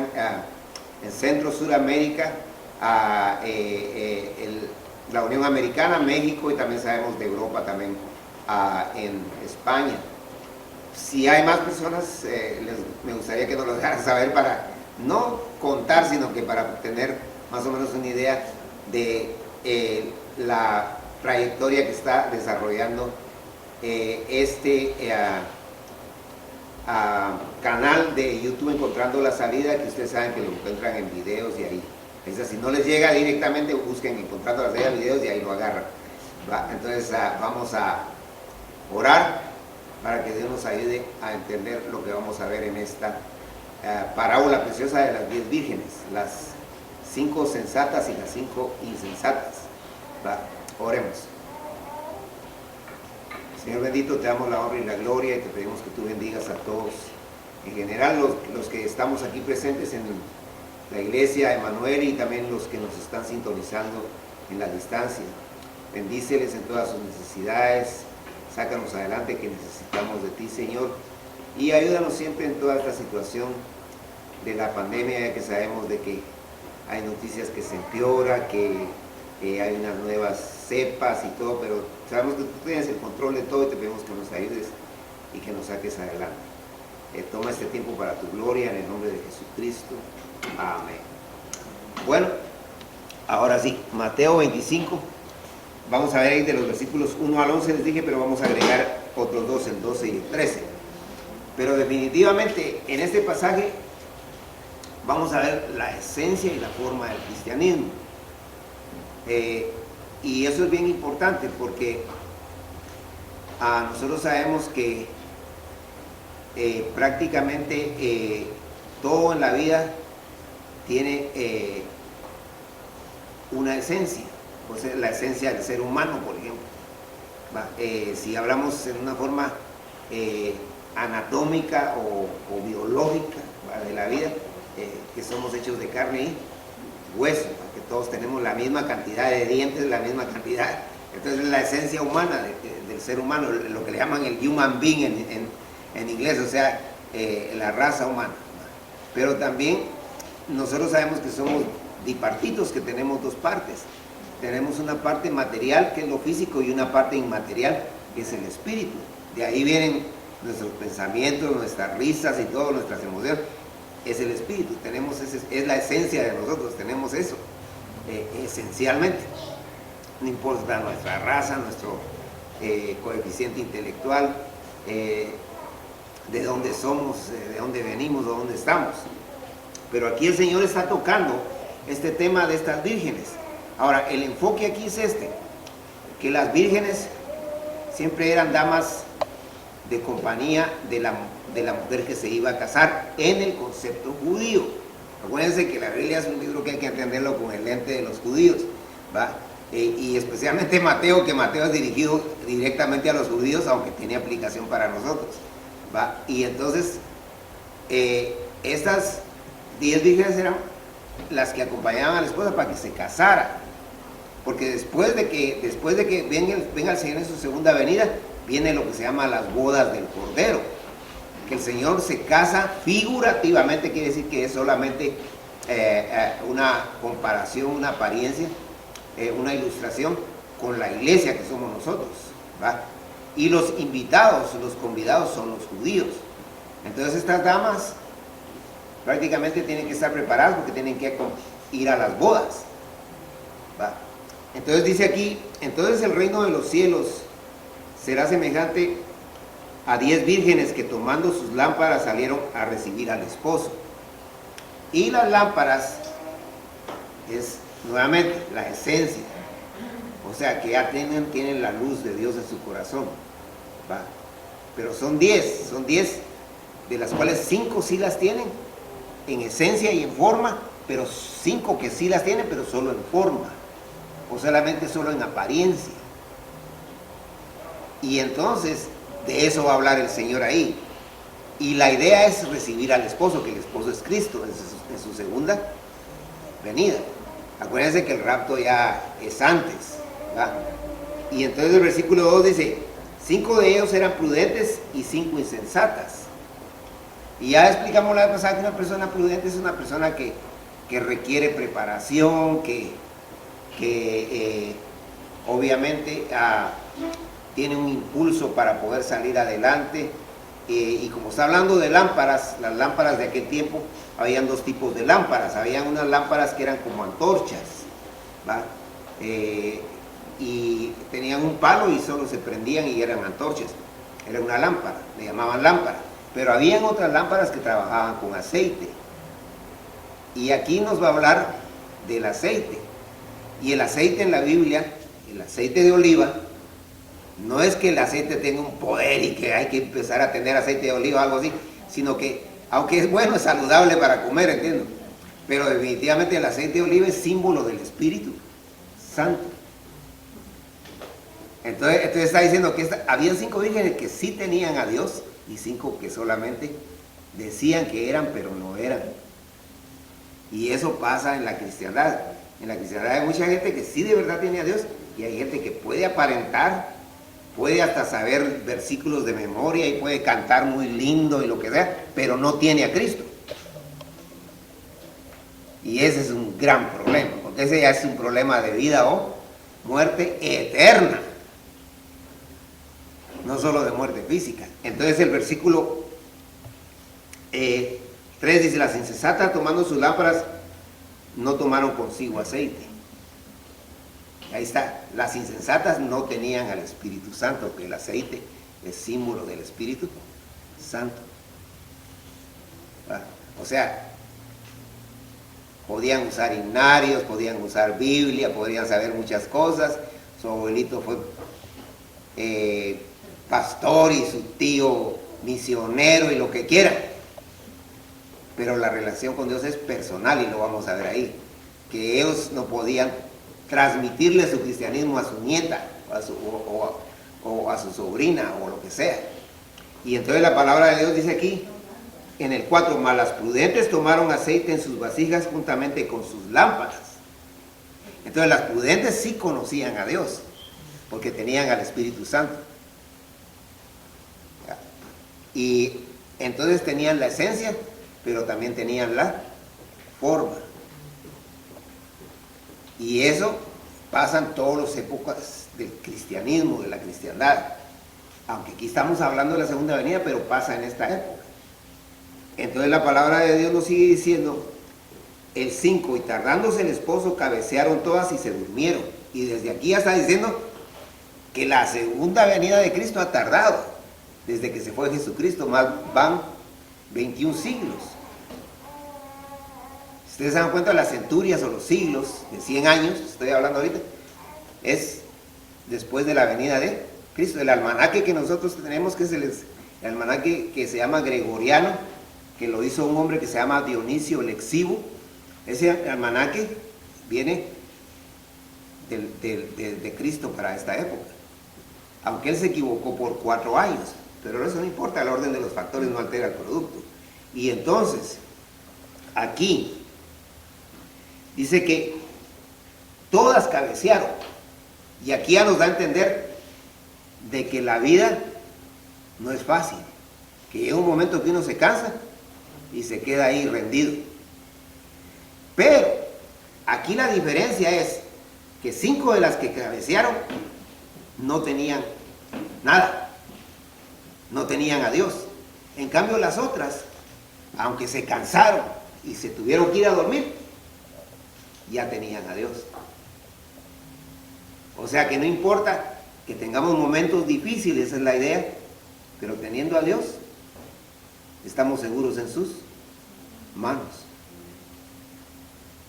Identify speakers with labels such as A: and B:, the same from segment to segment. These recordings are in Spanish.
A: están en Centro, Suramérica, la Unión Americana, México, y también sabemos de Europa también, en España. Si hay más personas, me gustaría que nos lo dejaran saber para no contar, sino que para tener más o menos una idea de la trayectoria que está desarrollando canal de YouTube Encontrando la Salida, que ustedes saben que lo encuentran en videos y ahí. Si no les llega directamente, busquen Encontrando la Salida videos y ahí lo agarran, ¿va? Entonces vamos a orar para que Dios nos ayude a entender lo que vamos a ver en esta parábola preciosa de las 10 vírgenes, las 5 sensatas y las 5 insensatas, ¿va? Oremos. Señor bendito, te damos la honra y la gloria y te pedimos que tú bendigas a todos, en general los que estamos aquí presentes en la iglesia Emanuel y también los que nos están sintonizando en la distancia. Bendíceles en todas sus necesidades, sácanos adelante que necesitamos de ti, Señor, y ayúdanos siempre en toda esta situación de la pandemia, ya que sabemos de que hay noticias que se empeora, que hay unas nuevas cepas y todo, pero sabemos que tú tienes el control de todo y te pedimos que nos ayudes y que nos saques adelante. Toma este tiempo para tu gloria en el nombre de Jesucristo. Amén. Bueno, ahora sí, Mateo 25. Vamos a ver ahí de los versículos 1 al 11 les dije, pero vamos a agregar otros dos, el 12 y el 13. Pero definitivamente en este pasaje vamos a ver la esencia y la forma del cristianismo. Y eso es bien importante porque nosotros sabemos que prácticamente todo en la vida tiene una esencia, pues la esencia del ser humano, por ejemplo. Si hablamos en una forma anatómica o biológica, ¿va?, de la vida, que somos hechos de carne y hueso, que todos tenemos la misma cantidad de dientes, la misma cantidad. Entonces la esencia humana del ser humano, lo que le llaman el human being en inglés, o sea, la raza humana. Pero también nosotros sabemos que somos bipartitos, que tenemos dos partes. Tenemos una parte material, que es lo físico, y una parte inmaterial, que es el espíritu. De ahí vienen nuestros pensamientos, nuestras risas y todas nuestras emociones. Es el espíritu, es la esencia de nosotros, tenemos eso, esencialmente. No importa nuestra raza, nuestro coeficiente intelectual, de dónde somos, de dónde venimos, de dónde estamos. Pero aquí el Señor está tocando este tema de estas vírgenes. Ahora, el enfoque aquí es que las vírgenes siempre eran damas de compañía de la mujer que se iba a casar en el concepto judío. Acuérdense que la Biblia es un libro que hay que entenderlo con el lente de los judíos, ¿va? Y especialmente Mateo, que Mateo es dirigido directamente a los judíos, aunque tiene aplicación para nosotros, ¿va? Y entonces estas 10 vírgenes eran las que acompañaban a la esposa para que se casara, porque después de que venga el Señor en su segunda venida, viene lo que se llama las bodas del Cordero, que el Señor se casa figurativamente, quiere decir que es solamente una comparación, una apariencia, una ilustración con la iglesia que somos nosotros, ¿va? Y los invitados, los convidados son los judíos. Entonces estas damas prácticamente tienen que estar preparadas porque tienen que ir a las bodas, ¿va? Entonces dice aquí, entonces el reino de los cielos será semejante a 10 vírgenes que tomando sus lámparas salieron a recibir al esposo. Y las lámparas es nuevamente la esencia, o sea que ya tienen la luz de Dios en su corazón, ¿va? Pero son 10 de las cuales 5 sí las tienen en esencia y en forma, pero 5 que sí las tienen pero solo en forma, o solamente solo en apariencia. Y entonces de eso va a hablar el Señor ahí. Y la idea es recibir al esposo, que el esposo es Cristo en su segunda venida. Acuérdense que el rapto ya es antes, ¿va? Y entonces el versículo 2 dice, 5 de ellos eran prudentes y 5 insensatas. Y ya explicamos la vez pasada que una persona prudente es una persona que requiere preparación, que obviamente tiene un impulso para poder salir adelante. Y como está hablando de lámparas, las lámparas de aquel tiempo, habían dos tipos de lámparas. Habían unas lámparas que eran como antorchas, ¿va? Y tenían un palo y solo se prendían y eran antorchas. Era una lámpara, le llamaban lámpara. Pero habían otras lámparas que trabajaban con aceite. Y aquí nos va a hablar del aceite. Y el aceite en la Biblia, el aceite de oliva, no es que el aceite tenga un poder y que hay que empezar a tener aceite de oliva o algo así, sino que, aunque es bueno, es saludable para comer, entiendo. Pero definitivamente el aceite de oliva es símbolo del Espíritu Santo. Entonces está diciendo que había 5 vírgenes que sí tenían a Dios y 5 que solamente decían que eran, pero no eran. Y eso pasa en la cristiandad. En la cristiandad hay mucha gente que sí de verdad tiene a Dios y hay gente que puede aparentar, puede hasta saber versículos de memoria y puede cantar muy lindo y lo que sea, pero no tiene a Cristo. Y ese es un gran problema, porque ese ya es un problema de vida o muerte eterna, no solo de muerte física. Entonces el versículo 3 dice: las insensatas tomando sus lámparas no tomaron consigo aceite. Ahí está, las insensatas no tenían al Espíritu Santo, que el aceite es símbolo del Espíritu Santo. O sea, podían usar himnarios, podían usar Biblia, podían saber muchas cosas. Su abuelito fue pastor y su tío misionero y lo que quiera. Pero la relación con Dios es personal y lo vamos a ver ahí. Que ellos no podían transmitirle su cristianismo a su nieta o a su sobrina o lo que sea. Y entonces la palabra de Dios dice aquí, en el 4, mas las prudentes tomaron aceite en sus vasijas juntamente con sus lámparas. Entonces las prudentes sí conocían a Dios, porque tenían al Espíritu Santo. Y entonces tenían la esencia, pero también tenían la forma. Y eso pasa en todas las épocas del cristianismo, de la cristiandad. Aunque aquí estamos hablando de la segunda venida, pero pasa en esta época. Entonces la palabra de Dios nos sigue diciendo, el 5, y tardándose el esposo, cabecearon todas y se durmieron. Y desde aquí ya está diciendo que la segunda venida de Cristo ha tardado, desde que se fue Jesucristo, más van 21 siglos. Ustedes se dan cuenta, las centurias o los siglos de 100 años, estoy hablando ahorita, es después de la venida de Cristo. El almanaque que nosotros tenemos, que es el almanaque que se llama gregoriano, que lo hizo un hombre que se llama Dionisio el Exiguo. Ese almanaque viene de Cristo para esta época, aunque él se equivocó por 4 años, pero eso no importa, el orden de los factores no altera el producto. Y entonces, aquí dice que todas cabecearon, y aquí ya nos da a entender de que la vida no es fácil, que llega un momento que uno se cansa y se queda ahí rendido. Pero aquí la diferencia es que 5 de las que cabecearon no tenían nada, no tenían a Dios. En cambio las otras, aunque se cansaron y se tuvieron que ir a dormir, ya tenían a Dios. O sea que no importa que tengamos momentos difíciles, esa es la idea, pero teniendo a Dios, estamos seguros en sus manos.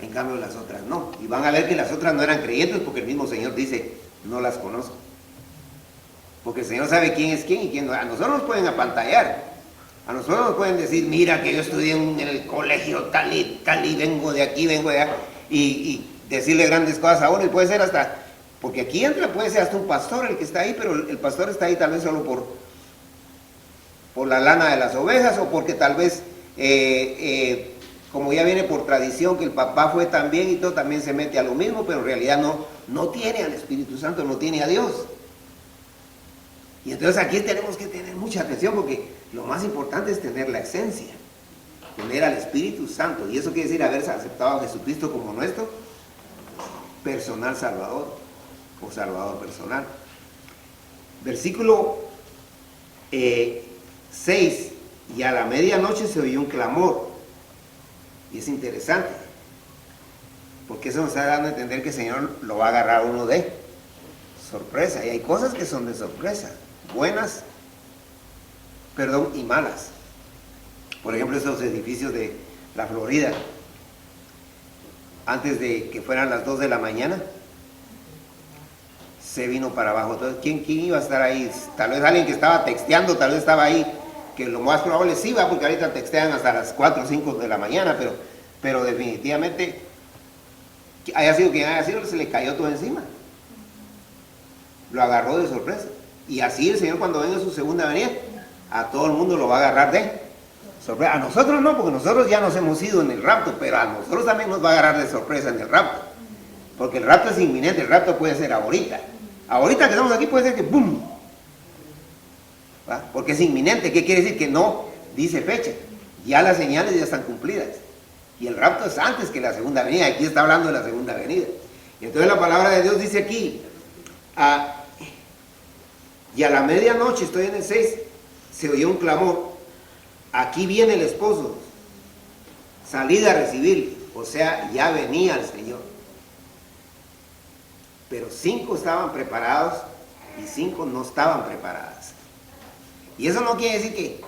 A: En cambio las otras no. Y van a ver que las otras no eran creyentes, porque el mismo Señor dice, no las conozco. Porque el Señor sabe quién es quién y quién no. A nosotros nos pueden apantallar. A nosotros nos pueden decir, mira que yo estudié en el colegio tal y vengo de aquí, vengo de allá. Y decirle grandes cosas a uno, y puede ser hasta, porque aquí entra, puede ser hasta un pastor el que está ahí, pero el pastor está ahí tal vez solo por la lana de las ovejas, o porque tal vez, como ya viene por tradición, que el papá fue también y todo, también se mete a lo mismo, pero en realidad no tiene al Espíritu Santo, no tiene a Dios. Y entonces aquí tenemos que tener mucha atención, porque lo más importante es tener la esencia. tener al Espíritu Santo. Y eso quiere decir haber aceptado a Jesucristo como nuestro personal Salvador, o Salvador personal. Versículo 6, y a la medianoche se oyó un clamor. Y es interesante, porque eso nos está dando a entender que el Señor lo va a agarrar uno de sorpresa. Y hay cosas que son de sorpresa, buenas, y malas. Por ejemplo, esos edificios de la Florida, antes de que fueran las 2 de la mañana, se vino para abajo. Entonces, ¿quién iba a estar ahí? Tal vez alguien que estaba texteando, tal vez estaba ahí, que lo más probable sí va, porque ahorita textean hasta las 4 o 5 de la mañana, pero definitivamente, haya sido quien haya sido, se le cayó todo encima. Lo agarró de sorpresa. Y así el Señor, cuando venga su segunda venida, a todo el mundo lo va a agarrar de sorpresa. A nosotros no, porque nosotros ya nos hemos ido en el rapto, pero a nosotros también nos va a agarrar de sorpresa en el rapto. Porque el rapto es inminente, el rapto puede ser ahorita. Ahorita que estamos aquí puede ser que ¡bum! ¿Va? Porque es inminente. ¿Qué quiere decir? Que no dice fecha. Ya las señales ya están cumplidas. Y el rapto es antes que la segunda venida. Aquí está hablando de la segunda venida. Y entonces la palabra de Dios dice aquí, y a la medianoche, estoy en el 6, se oyó un clamor. Aquí viene el esposo. Salid a recibirle. O sea, ya venía el Señor. Pero 5 estaban preparados y 5 no estaban preparadas. Y eso no quiere decir que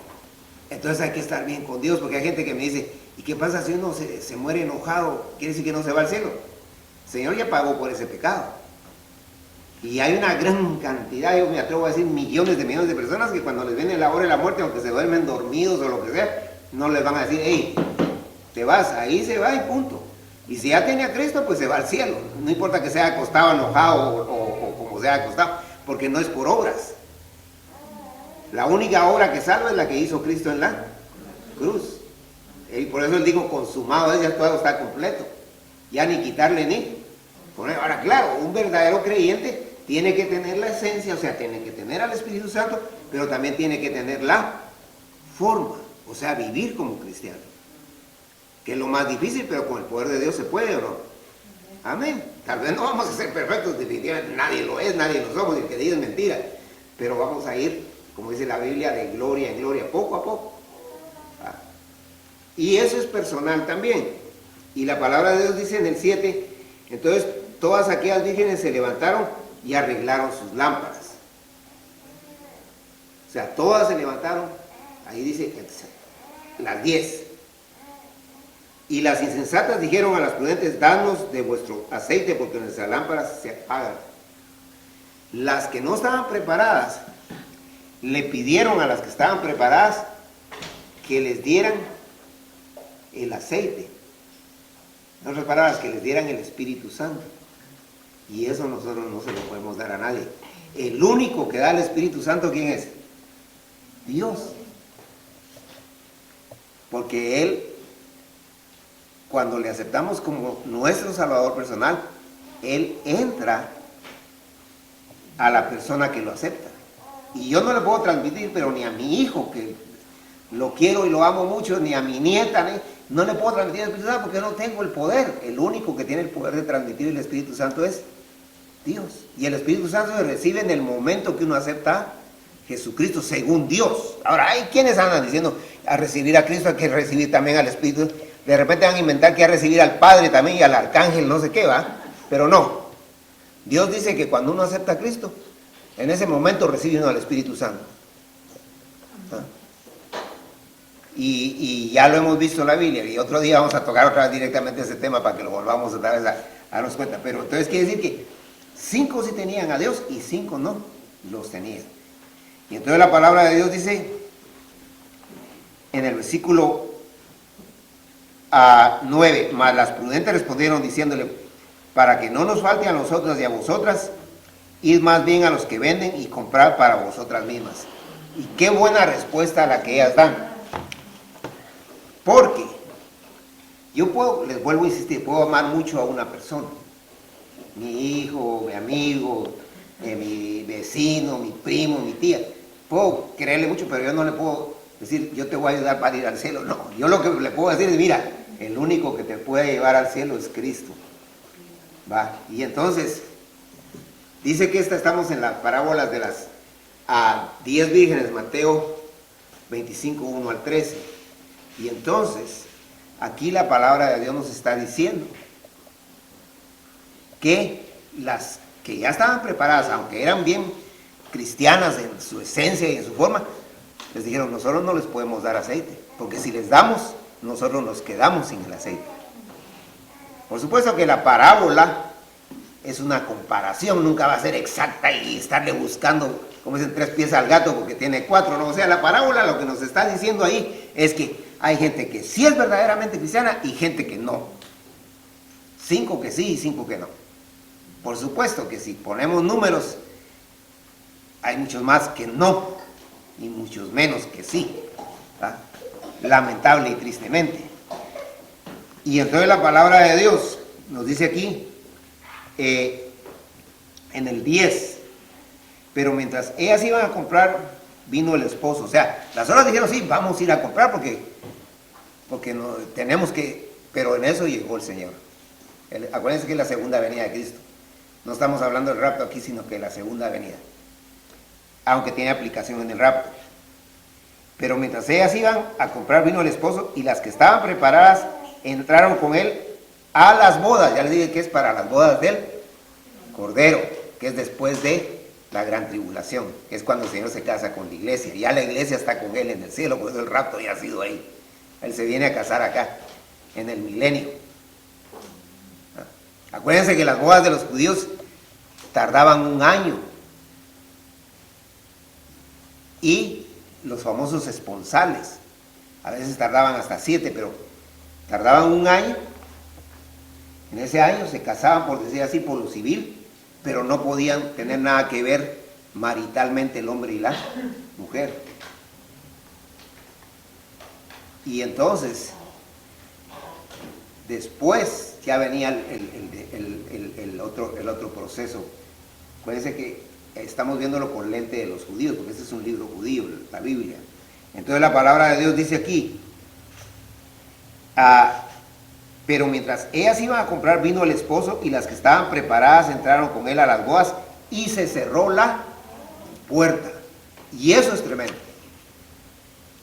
A: entonces hay que estar bien con Dios, porque hay gente que me dice, ¿y qué pasa si uno se muere enojado? ¿Quiere decir que no se va al cielo? El Señor ya pagó por ese pecado. Y hay una gran cantidad, yo me atrevo a decir millones de personas que cuando les viene la hora de la muerte, aunque se duermen dormidos o lo que sea, no les van a decir, hey, te vas, ahí se va y punto. Y si ya tiene a Cristo, pues se va al cielo. No importa que sea acostado, enojado o como sea acostado, porque no es por obras. La única obra que salva es la que hizo Cristo en la cruz. Y por eso él dijo, consumado es, ya todo está completo. Ya ni quitarle ni poner. Ahora, claro, un verdadero creyente tiene que tener la esencia, o sea, tiene que tener al Espíritu Santo, pero también tiene que tener la forma, o sea, vivir como cristiano. Que es lo más difícil, pero con el poder de Dios se puede, ¿o no? Amén. Tal vez no vamos a ser perfectos, definitivamente nadie lo es, nadie lo somos, y el que diga es mentira. Pero vamos a ir, como dice la Biblia, de gloria en gloria, poco a poco. Y eso es personal también. Y la palabra de Dios dice en el 7, entonces todas aquellas vírgenes se levantaron y arreglaron sus lámparas. O sea, todas se levantaron, ahí dice, las 10. Y las insensatas dijeron a las prudentes, danos de vuestro aceite porque nuestras lámparas se apagan. Las que no estaban preparadas le pidieron a las que estaban preparadas que les dieran el aceite. No preparadas, que les dieran el Espíritu Santo. Y eso nosotros no se lo podemos dar a nadie. El único que da el Espíritu Santo, ¿quién es? Dios. Porque Él, cuando le aceptamos como nuestro Salvador personal, Él entra a la persona que lo acepta. Y yo no le puedo transmitir, pero ni a mi hijo, que lo quiero y lo amo mucho, ni a mi nieta, no le puedo transmitir el Espíritu Santo porque yo no tengo el poder. El único que tiene el poder de transmitir el Espíritu Santo es Dios. Y el Espíritu Santo se recibe en el momento que uno acepta a Jesucristo, según Dios. Ahora, hay quienes andan diciendo, a recibir a Cristo hay que recibir también al Espíritu. De repente van a inventar que hay que recibir al Padre también y al Arcángel, no sé qué, ¿va? Pero no. Dios dice que cuando uno acepta a Cristo, en ese momento recibe uno al Espíritu Santo. ¿Ah? Y ya lo hemos visto en la Biblia, y otro día vamos a tocar otra vez directamente ese tema para que lo volvamos otra vez a darnos cuenta. Pero entonces quiere decir que 5 sí tenían a Dios y 5 no los tenían. Y entonces la palabra de Dios dice en el versículo 9, mas las prudentes respondieron diciéndole, para que no nos falte a nosotras y a vosotras, id más bien a los que venden y comprar para vosotras mismas. Y qué buena respuesta la que ellas dan. Porque yo puedo, les vuelvo a insistir, puedo amar mucho a una persona. Mi hijo, mi amigo, mi vecino, mi primo, mi tía. Puedo quererle mucho, pero yo no le puedo decir, yo te voy a ayudar para ir al cielo. No, yo lo que le puedo decir es, mira, el único que te puede llevar al cielo es Cristo. ¿Va? Y entonces, dice que estamos en las parábolas de las 10 vírgenes, Mateo 25, 1 al 13. Y entonces, aquí la palabra de Dios nos está diciendo que las que ya estaban preparadas, aunque eran bien cristianas en su esencia y en su forma, les dijeron, nosotros no les podemos dar aceite, porque si les damos, nosotros nos quedamos sin el aceite. Por supuesto que la parábola es una comparación, nunca va a ser exacta y estarle buscando, como dicen, 3 pies al gato porque tiene 4, ¿no? O sea, la parábola lo que nos está diciendo ahí es que hay gente que sí es verdaderamente cristiana y gente que no. 5 que sí y 5 que no. Por supuesto que si ponemos números, hay muchos más que no y muchos menos que sí, ¿verdad? Lamentable y tristemente. Y entonces la palabra de Dios nos dice aquí, en el 10, pero mientras ellas iban a comprar, vino el esposo. O sea, las otras dijeron, sí, vamos a ir a comprar porque no, tenemos que, pero en eso llegó el Señor. Acuérdense que es la segunda venida de Cristo. No estamos hablando del rapto aquí, sino que la segunda venida. Aunque tiene aplicación en el rapto. Pero mientras ellas iban a comprar, vino el esposo, y las que estaban preparadas entraron con él a las bodas. Ya les dije que es para las bodas del Cordero, que es después de la gran tribulación, que es cuando el Señor se casa con la iglesia. Ya la iglesia está con él en el cielo, por eso el rapto ya ha sido ahí. Él se viene a casar acá, en el milenio. Acuérdense que las bodas de los judíos tardaban 1 año. Y los famosos esponsales, a veces tardaban hasta 7, pero tardaban 1 año. En ese año se casaban, por decir así, por lo civil, pero no podían tener nada que ver maritalmente el hombre y la mujer. Y entonces, después ya venía el otro proceso. Acuérdense que estamos viéndolo con lente de los judíos, porque este es un libro judío, la Biblia. Entonces la palabra de Dios dice aquí, pero mientras ellas iban a comprar, vino el esposo, y las que estaban preparadas entraron con él a las bodas, y se cerró la puerta. Y eso es tremendo,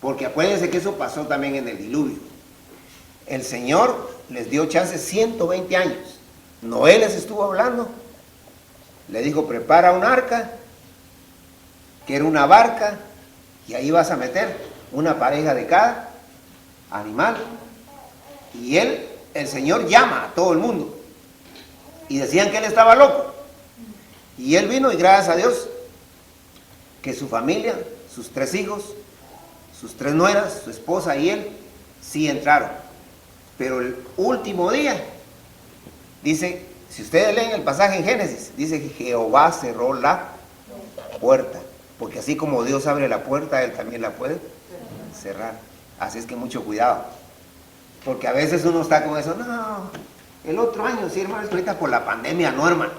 A: porque acuérdense que eso pasó también en el diluvio. El Señor les dio chance 120 años. Noé les estuvo hablando, le dijo, prepara un arca, que era una barca, y ahí vas a meter una pareja de cada animal. Y el Señor llama a todo el mundo. Y decían que él estaba loco. Y él vino, y gracias a Dios, que su familia, sus 3 hijos, sus 3 nueras, su esposa y él, sí entraron. Pero el último día, dice, si ustedes leen el pasaje en Génesis, dice que Jehová cerró la puerta. Porque así como Dios abre la puerta, él también la puede cerrar. Así es que mucho cuidado. Porque a veces uno está con eso, no, el otro año, sí, hermano, ahorita por la pandemia, no, hermano.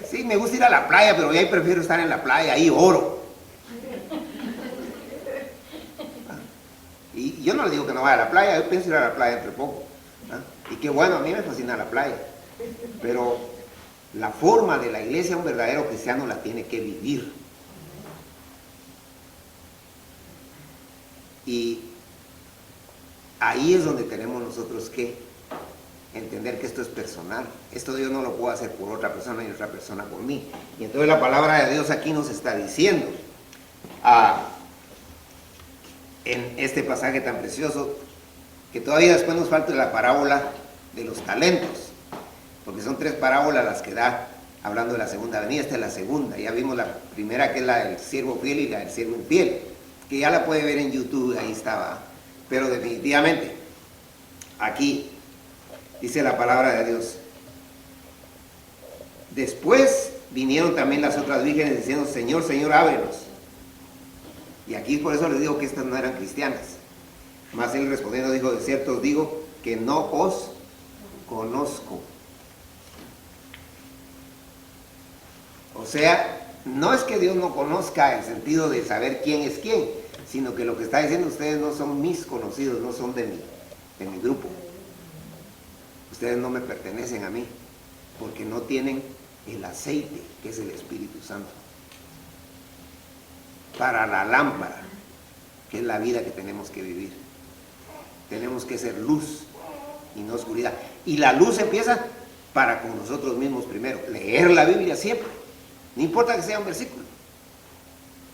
A: Sí, me gusta ir a la playa, pero yo prefiero estar en la playa, ahí oro. Y yo no le digo que no vaya a la playa, yo pienso ir a la playa entre poco. Y qué bueno, a mí me fascina la playa. Pero la forma de la iglesia, un verdadero cristiano la tiene que vivir. Y ahí es donde tenemos nosotros que entender que esto es personal. Esto Dios no lo puede hacer por otra persona y otra persona por mí. Y entonces la palabra de Dios aquí nos está diciendo, en este pasaje tan precioso, que todavía después nos falta la parábola de los talentos, porque son 3 parábolas las que da hablando de la segunda venida. Esta es la segunda. Ya vimos la primera, que es la del siervo fiel, y la del siervo infiel, que ya la puede ver en YouTube, ahí estaba. Pero definitivamente, aquí dice la palabra de Dios, después vinieron también las otras vírgenes diciendo, Señor, Señor, ábrenos. Y aquí por eso les digo que estas no eran cristianas. Mas él respondiendo dijo, de cierto os digo que no os conozco. O sea, no es que Dios no conozca el sentido de saber quién es quién, sino que lo que está diciendo, ustedes no son mis conocidos, no son de mi grupo. Ustedes no me pertenecen a mí, porque no tienen el aceite, que es el Espíritu Santo, para la lámpara, que es la vida que tenemos que vivir. Tenemos que ser luz y no oscuridad. Y la luz empieza para con nosotros mismos primero. Leer la Biblia siempre. No importa que sea un versículo.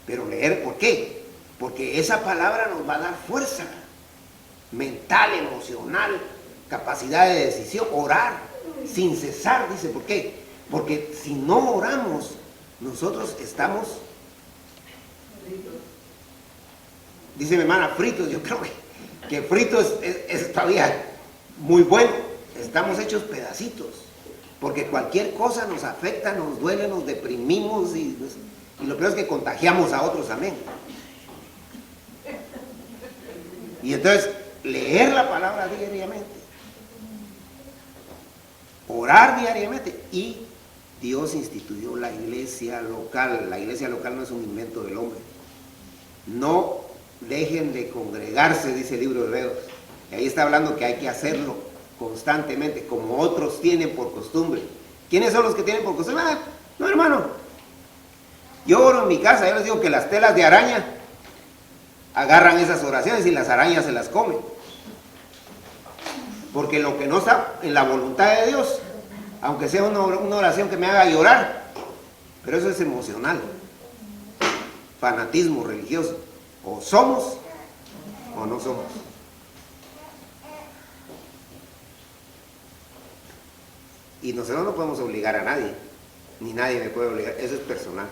A: Pero leer, ¿por qué? Porque esa palabra nos va a dar fuerza mental, emocional, capacidad de decisión. Orar sin cesar, dice. ¿Por qué? Porque si no oramos, nosotros estamos, dice mi hermana, fritos. Yo creo que fritos es todavía muy bueno. Estamos hechos pedacitos, porque cualquier cosa nos afecta, nos duele, nos deprimimos y lo peor es que contagiamos a otros, amén. Y entonces, leer la palabra diariamente, orar diariamente, y Dios instituyó la iglesia local. La iglesia local no es un invento del hombre. No dejen de congregarse, dice el libro de Hebreos. Y ahí está hablando que hay que hacerlo constantemente, como otros tienen por costumbre. ¿Quiénes son los que tienen por costumbre? No, hermano. Yo oro en mi casa, yo les digo que las telas de araña agarran esas oraciones y las arañas se las comen. Porque lo que no está en la voluntad de Dios, aunque sea una oración que me haga llorar, pero eso es emocional, fanatismo religioso. O somos o no somos. Y nosotros no podemos obligar a nadie, ni nadie me puede obligar, eso es personal.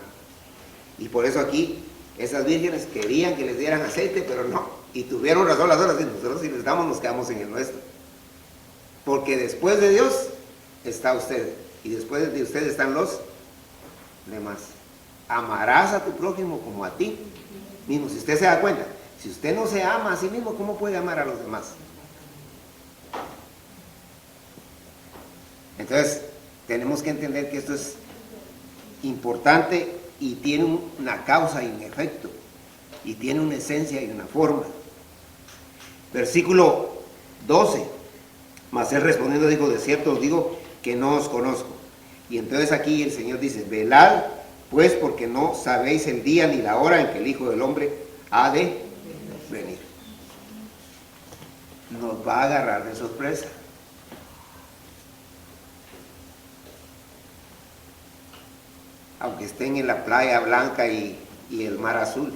A: Y por eso aquí esas vírgenes querían que les dieran aceite, pero no, y tuvieron razón las otras, y nosotros si les damos nos quedamos en el nuestro. Porque después de Dios está usted, y después de usted están los demás. Amarás a tu prójimo como a ti mismo. Si usted se da cuenta, si usted no se ama a sí mismo, ¿cómo puede amar a los demás? Entonces, tenemos que entender que esto es importante y tiene una causa y un efecto, y tiene una esencia y una forma. Versículo 12. Mas él respondiendo dijo: de cierto os digo que no os conozco. Y entonces aquí el Señor dice: velad pues, porque no sabéis el día ni la hora en que el Hijo del Hombre ha de venir. Nos va a agarrar de sorpresa. Aunque estén en la playa blanca y el mar azul,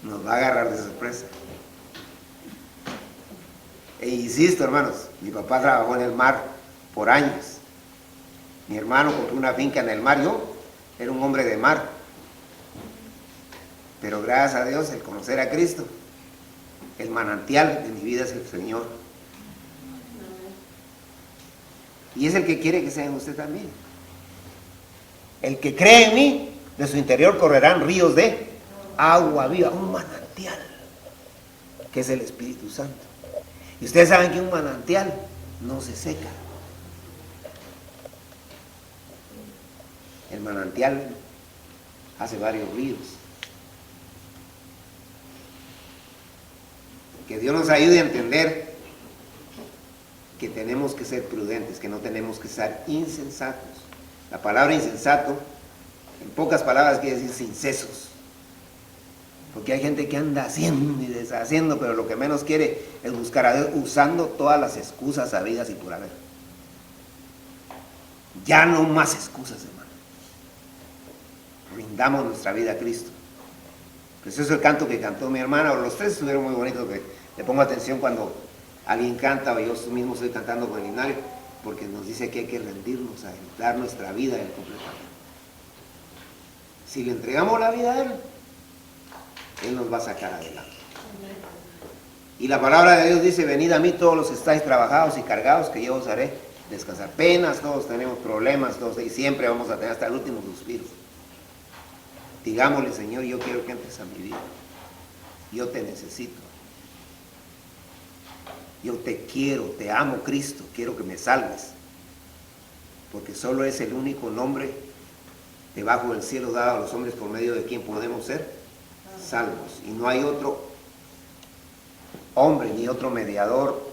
A: nos va a agarrar de sorpresa. E insisto, hermanos, mi papá trabajó en el mar por años. Mi hermano compró una finca en el mar. Yo era un hombre de mar. Pero gracias a Dios, el conocer a Cristo, el manantial de mi vida es el Señor. Y es el que quiere que sea en usted también. El que cree en mí, de su interior correrán ríos de agua viva, un manantial, que es el Espíritu Santo. Y ustedes saben que un manantial no se seca. El manantial hace varios ríos. Que Dios nos ayude a entender que tenemos que ser prudentes, que no tenemos que ser insensatos. La palabra insensato, en pocas palabras, quiere decir sin sesos. Porque hay gente que anda haciendo y deshaciendo, pero lo que menos quiere es buscar a Dios, usando todas las excusas habidas y por haber. Ya no más excusas, hermano. Rindamos nuestra vida a Cristo. Pues eso es el canto que cantó mi hermana. Los tres estuvieron muy bonitos, que le pongo atención cuando alguien canta, o yo mismo estoy cantando con el himnario, porque nos dice que hay que rendirnos a Él, dar nuestra vida a Él completamente. Si le entregamos la vida a Él, Él nos va a sacar adelante. Y la palabra de Dios dice: venid a mí todos los que estáis trabajados y cargados, que yo os haré descansar. Penas, todos tenemos problemas, todos, y siempre vamos a tener hasta el último suspiro. Digámosle: Señor, yo quiero que entres a mi vida. Yo te necesito. Yo te quiero, te amo, Cristo, quiero que me salves. porque solo es el único nombre debajo del cielo dado a los hombres por medio de quien podemos ser salvos. Y no hay otro hombre ni otro mediador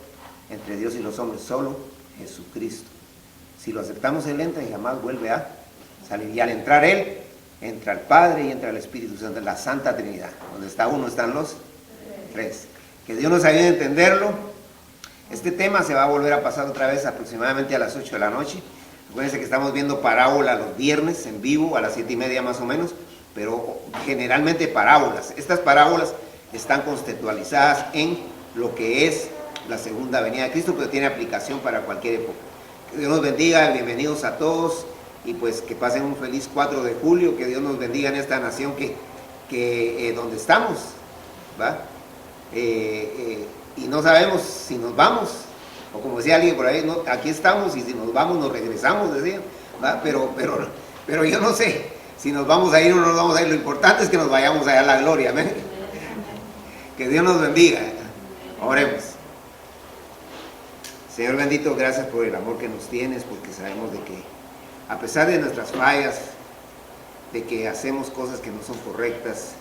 A: entre Dios y los hombres, solo Jesucristo. Si lo aceptamos, Él entra y jamás vuelve a salir. Y al entrar Él, entra el Padre y entra el Espíritu Santo, la Santa Trinidad. Donde está uno están los tres. Que Dios nos ayude a entenderlo. Este tema se va a volver a pasar otra vez aproximadamente a las 8 de la noche. Acuérdense que estamos viendo parábola los viernes en vivo a las 7:30 más o menos, pero generalmente parábolas. Estas parábolas están contextualizadas en lo que es la segunda venida de Cristo, pero tiene aplicación para cualquier época. Que Dios nos bendiga, bienvenidos a todos, y pues que pasen un feliz 4 de julio, que Dios nos bendiga en esta nación que donde estamos, ¿va? Y no sabemos si nos vamos, o como decía alguien por ahí, no, aquí estamos y si nos vamos nos regresamos, decían, ¿va? Pero yo no sé si nos vamos a ir o no nos vamos a ir, lo importante es que nos vayamos allá a la gloria, amén. Que Dios nos bendiga. Oremos. Señor bendito, gracias por el amor que nos tienes, porque sabemos de que a pesar de nuestras fallas, de que hacemos cosas que no son correctas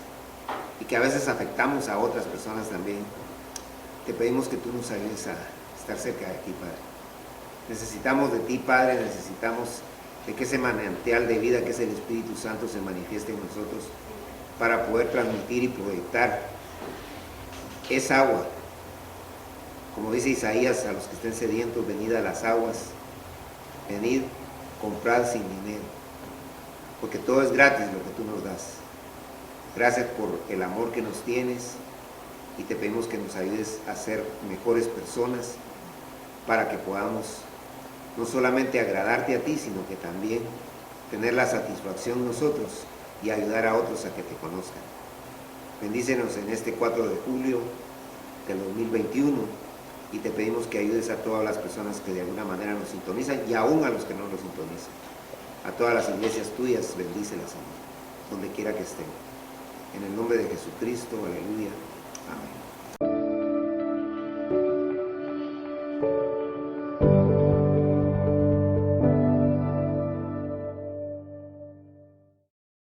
A: y que a veces afectamos a otras personas también, te pedimos que tú nos ayudes a estar cerca de ti, Padre. Necesitamos de ti, Padre, necesitamos de que ese manantial de vida que es el Espíritu Santo se manifieste en nosotros para poder transmitir y proyectar esa agua. Como dice Isaías, a los que estén sedientos, venid a las aguas, venid, comprad sin dinero, porque todo es gratis lo que tú nos das. Gracias por el amor que nos tienes y te pedimos que nos ayudes a ser mejores personas para que podamos no solamente agradarte a ti, sino que también tener la satisfacción nosotros y ayudar a otros a que te conozcan. Bendícenos en este 4 de julio del 2021 y te pedimos que ayudes a todas las personas que de alguna manera nos sintonizan y aún a los que no nos sintonizan. A todas las iglesias tuyas, bendícelas, Señor, donde quiera que estén. En el nombre de Jesucristo, aleluya. Amén.